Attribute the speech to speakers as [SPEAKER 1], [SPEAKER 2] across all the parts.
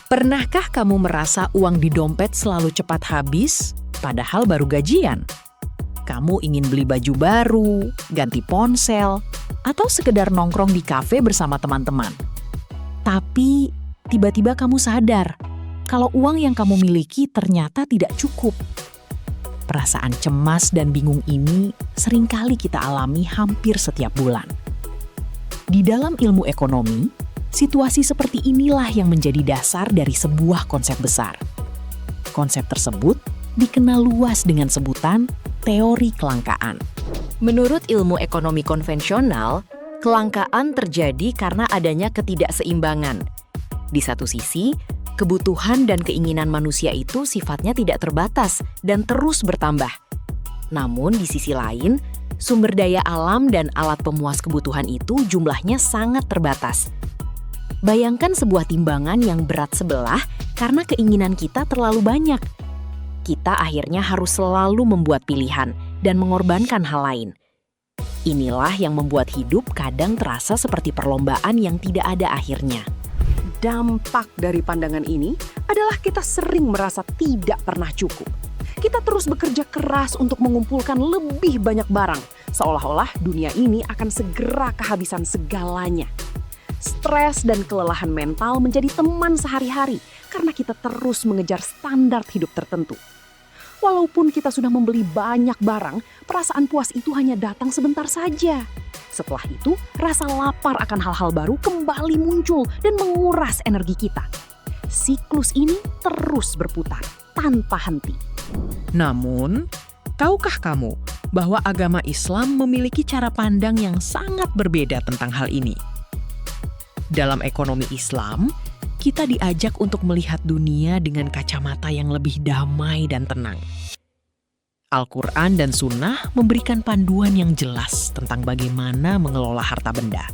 [SPEAKER 1] Pernahkah kamu merasa uang di dompet selalu cepat habis, padahal baru gajian? Kamu ingin beli baju baru, ganti ponsel, atau sekedar nongkrong di kafe bersama teman-teman. Tapi tiba-tiba kamu sadar kalau uang yang kamu miliki ternyata tidak cukup. Perasaan cemas dan bingung ini seringkali kita alami hampir setiap bulan. Di dalam ilmu ekonomi, situasi seperti inilah yang menjadi dasar dari sebuah konsep besar. Konsep tersebut dikenal luas dengan sebutan teori kelangkaan.
[SPEAKER 2] Menurut ilmu ekonomi konvensional, kelangkaan terjadi karena adanya ketidakseimbangan. Di satu sisi, kebutuhan dan keinginan manusia itu sifatnya tidak terbatas dan terus bertambah. Namun di sisi lain, sumber daya alam dan alat pemuas kebutuhan itu jumlahnya sangat terbatas. Bayangkan sebuah timbangan yang berat sebelah karena keinginan kita terlalu banyak. Kita akhirnya harus selalu membuat pilihan dan mengorbankan hal lain. Inilah yang membuat hidup kadang terasa seperti perlombaan yang tidak ada akhirnya.
[SPEAKER 3] Dampak dari pandangan ini adalah kita sering merasa tidak pernah cukup. Kita terus bekerja keras untuk mengumpulkan lebih banyak barang, seolah-olah dunia ini akan segera kehabisan segalanya. Stres dan kelelahan mental menjadi teman sehari-hari karena kita terus mengejar standar hidup tertentu. Walaupun kita sudah membeli banyak barang, perasaan puas itu hanya datang sebentar saja. Setelah itu, rasa lapar akan hal-hal baru kembali muncul dan menguras energi kita. Siklus ini terus berputar tanpa henti.
[SPEAKER 1] Namun, tahukah kamu bahwa agama Islam memiliki cara pandang yang sangat berbeda tentang hal ini? Dalam ekonomi Islam, kita diajak untuk melihat dunia dengan kacamata yang lebih damai dan tenang. Al-Quran dan Sunnah memberikan panduan yang jelas tentang bagaimana mengelola harta benda.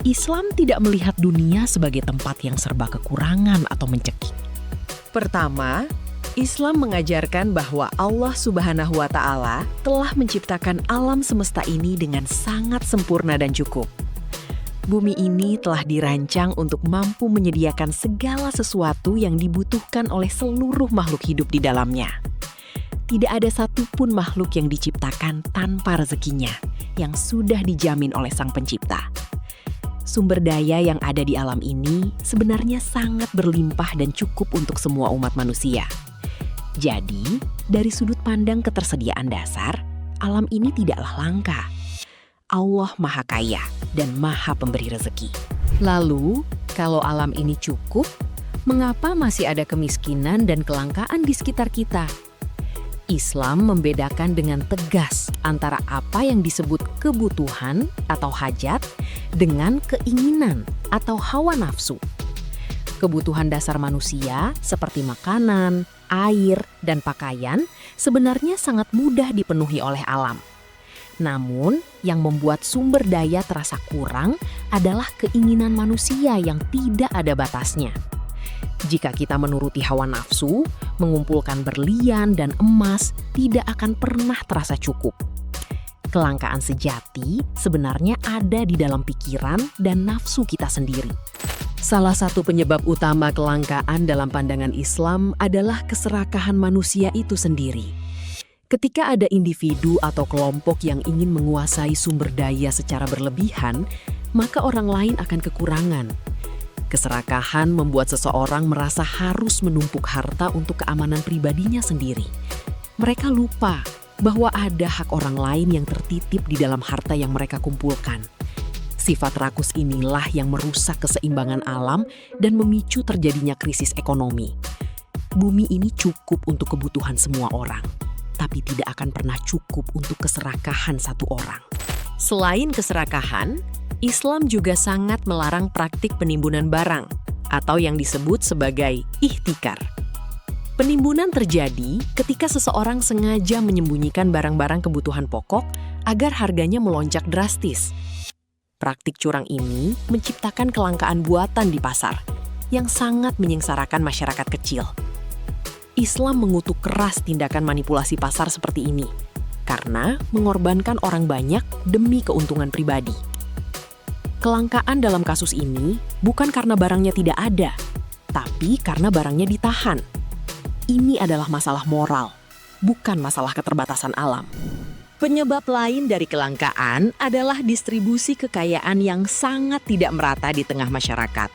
[SPEAKER 1] Islam tidak melihat dunia sebagai tempat yang serba kekurangan atau mencekik. Pertama, Islam mengajarkan bahwa Allah Subhanahu wa Ta'ala telah menciptakan alam semesta ini dengan sangat sempurna dan cukup. Bumi ini telah dirancang untuk mampu menyediakan segala sesuatu yang dibutuhkan oleh seluruh makhluk hidup di dalamnya. Tidak ada satupun makhluk yang diciptakan tanpa rezekinya, yang sudah dijamin oleh Sang Pencipta. Sumber daya yang ada di alam ini sebenarnya sangat berlimpah dan cukup untuk semua umat manusia. Jadi, dari sudut pandang ketersediaan dasar, alam ini tidaklah langka. Allah Maha Kaya dan Maha Pemberi rezeki. Lalu, kalau alam ini cukup, mengapa masih ada kemiskinan dan kelangkaan di sekitar kita? Islam membedakan dengan tegas antara apa yang disebut kebutuhan atau hajat dengan keinginan atau hawa nafsu. Kebutuhan dasar manusia seperti makanan, air, dan pakaian sebenarnya sangat mudah dipenuhi oleh alam. Namun, yang membuat sumber daya terasa kurang adalah keinginan manusia yang tidak ada batasnya. Jika kita menuruti hawa nafsu, mengumpulkan berlian dan emas tidak akan pernah terasa cukup. Kelangkaan sejati sebenarnya ada di dalam pikiran dan nafsu kita sendiri. Salah satu penyebab utama kelangkaan dalam pandangan Islam adalah keserakahan manusia itu sendiri. Ketika ada individu atau kelompok yang ingin menguasai sumber daya secara berlebihan, maka orang lain akan kekurangan. Keserakahan membuat seseorang merasa harus menumpuk harta untuk keamanan pribadinya sendiri. Mereka lupa bahwa ada hak orang lain yang tertitip di dalam harta yang mereka kumpulkan. Sifat rakus inilah yang merusak keseimbangan alam dan memicu terjadinya krisis ekonomi. Bumi ini cukup untuk kebutuhan semua orang, tapi tidak akan pernah cukup untuk keserakahan satu orang. Selain keserakahan, Islam juga sangat melarang praktik penimbunan barang atau yang disebut sebagai ihtikar. Penimbunan terjadi ketika seseorang sengaja menyembunyikan barang-barang kebutuhan pokok agar harganya melonjak drastis. Praktik curang ini menciptakan kelangkaan buatan di pasar yang sangat menyengsarakan masyarakat kecil. Islam mengutuk keras tindakan manipulasi pasar seperti ini karena mengorbankan orang banyak demi keuntungan pribadi. Kelangkaan dalam kasus ini bukan karena barangnya tidak ada,
[SPEAKER 3] tapi karena barangnya ditahan. Ini adalah masalah moral, bukan masalah keterbatasan alam.
[SPEAKER 1] Penyebab lain dari kelangkaan adalah distribusi kekayaan yang sangat tidak merata di tengah masyarakat.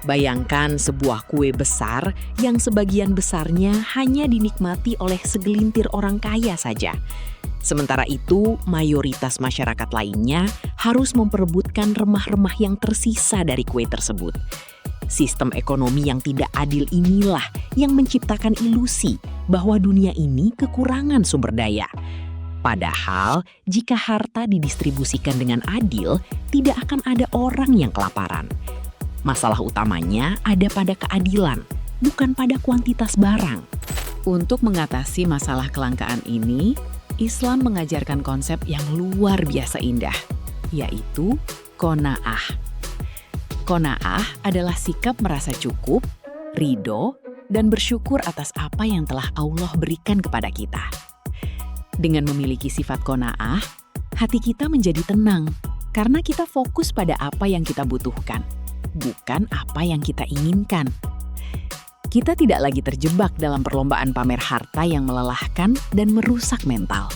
[SPEAKER 1] Bayangkan sebuah kue besar yang sebagian besarnya hanya dinikmati oleh segelintir orang kaya saja. Sementara itu, mayoritas masyarakat lainnya harus memperebutkan remah-remah yang tersisa dari kue tersebut. Sistem ekonomi yang tidak adil inilah yang menciptakan ilusi bahwa dunia ini kekurangan sumber daya. Padahal, jika harta didistribusikan dengan adil, tidak akan ada orang yang kelaparan. Masalah utamanya ada pada keadilan, bukan pada kuantitas barang.
[SPEAKER 2] Untuk mengatasi masalah kelangkaan ini, Islam mengajarkan konsep yang luar biasa indah, yaitu qanaah. Qanaah adalah sikap merasa cukup, ridho, dan bersyukur atas apa yang telah Allah berikan kepada kita. Dengan memiliki sifat qanaah, hati kita menjadi tenang karena kita fokus pada apa yang kita butuhkan, bukan apa yang kita inginkan. Kita tidak lagi terjebak dalam perlombaan pamer harta yang melelahkan dan merusak mental.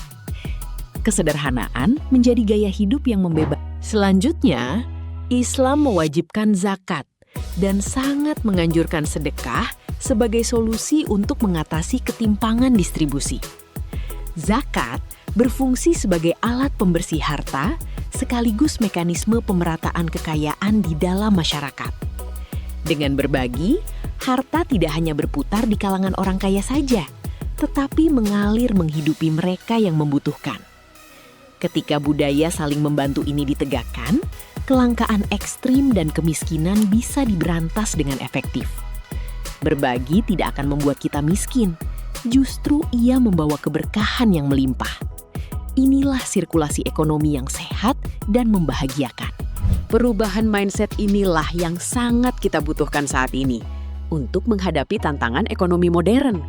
[SPEAKER 2] Kesederhanaan menjadi gaya hidup yang membebaskan. Selanjutnya, Islam mewajibkan zakat dan sangat menganjurkan sedekah sebagai solusi untuk mengatasi ketimpangan distribusi. Zakat berfungsi sebagai alat pembersih harta sekaligus mekanisme pemerataan kekayaan di dalam masyarakat. Dengan berbagi, harta tidak hanya berputar di kalangan orang kaya saja, tetapi mengalir menghidupi mereka yang membutuhkan. Ketika budaya saling membantu ini ditegakkan, kelangkaan ekstrim dan kemiskinan bisa diberantas dengan efektif. Berbagi tidak akan membuat kita miskin, justru ia membawa keberkahan yang melimpah. Inilah sirkulasi ekonomi yang sehat dan membahagiakan.
[SPEAKER 3] Perubahan mindset inilah yang sangat kita butuhkan saat ini untuk menghadapi tantangan ekonomi modern.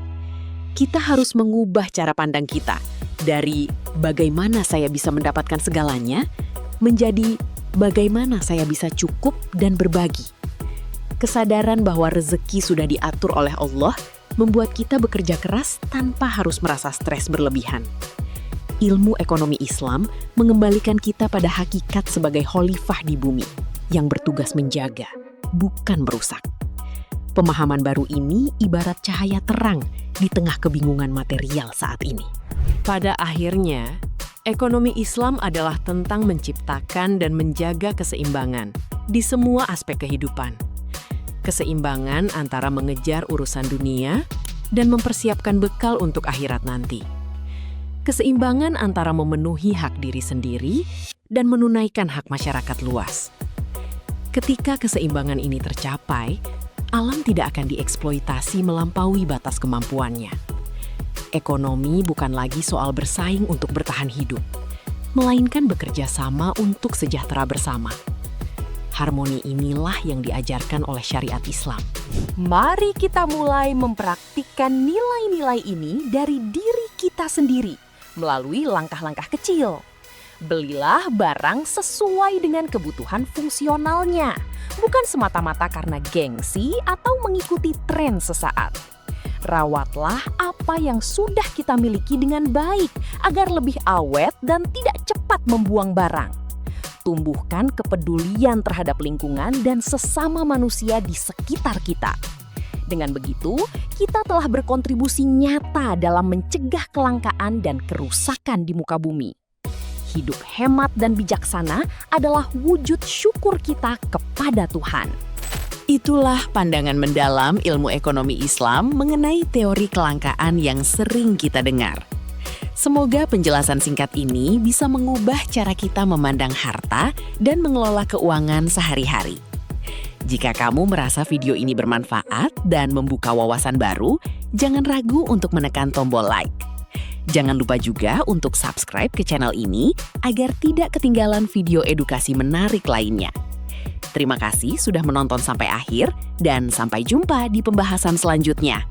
[SPEAKER 3] Kita harus mengubah cara pandang kita dari bagaimana saya bisa mendapatkan segalanya menjadi bagaimana saya bisa cukup dan berbagi. Kesadaran bahwa rezeki sudah diatur oleh Allah membuat kita bekerja keras tanpa harus merasa stres berlebihan. Ilmu ekonomi Islam mengembalikan kita pada hakikat sebagai khalifah di bumi yang bertugas menjaga, bukan merusak. Pemahaman baru ini ibarat cahaya terang di tengah kebingungan material saat ini. Pada akhirnya, ekonomi Islam adalah tentang menciptakan dan menjaga keseimbangan di semua aspek kehidupan. Keseimbangan antara mengejar urusan dunia dan mempersiapkan bekal untuk akhirat nanti. Keseimbangan antara memenuhi hak diri sendiri dan menunaikan hak masyarakat luas. Ketika keseimbangan ini tercapai, alam tidak akan dieksploitasi melampaui batas kemampuannya. Ekonomi bukan lagi soal bersaing untuk bertahan hidup, melainkan bekerja sama untuk sejahtera bersama. Harmoni inilah yang diajarkan oleh syariat Islam. Mari kita mulai mempraktikkan nilai-nilai ini dari diri kita sendiri melalui langkah-langkah kecil. Belilah barang sesuai dengan kebutuhan fungsionalnya, bukan semata-mata karena gengsi atau mengikuti tren sesaat. Rawatlah apa yang sudah kita miliki dengan baik agar lebih awet dan tidak cepat membuang barang. Tumbuhkan kepedulian terhadap lingkungan dan sesama manusia di sekitar kita. Dengan begitu, kita telah berkontribusi nyata dalam mencegah kelangkaan dan kerusakan di muka bumi. Hidup hemat dan bijaksana adalah wujud syukur kita kepada Tuhan.
[SPEAKER 1] Itulah pandangan mendalam ilmu ekonomi Islam mengenai teori kelangkaan yang sering kita dengar. Semoga penjelasan singkat ini bisa mengubah cara kita memandang harta dan mengelola keuangan sehari-hari. Jika kamu merasa video ini bermanfaat dan membuka wawasan baru, jangan ragu untuk menekan tombol like. Jangan lupa juga untuk subscribe ke channel ini agar tidak ketinggalan video edukasi menarik lainnya. Terima kasih sudah menonton sampai akhir dan sampai jumpa di pembahasan selanjutnya.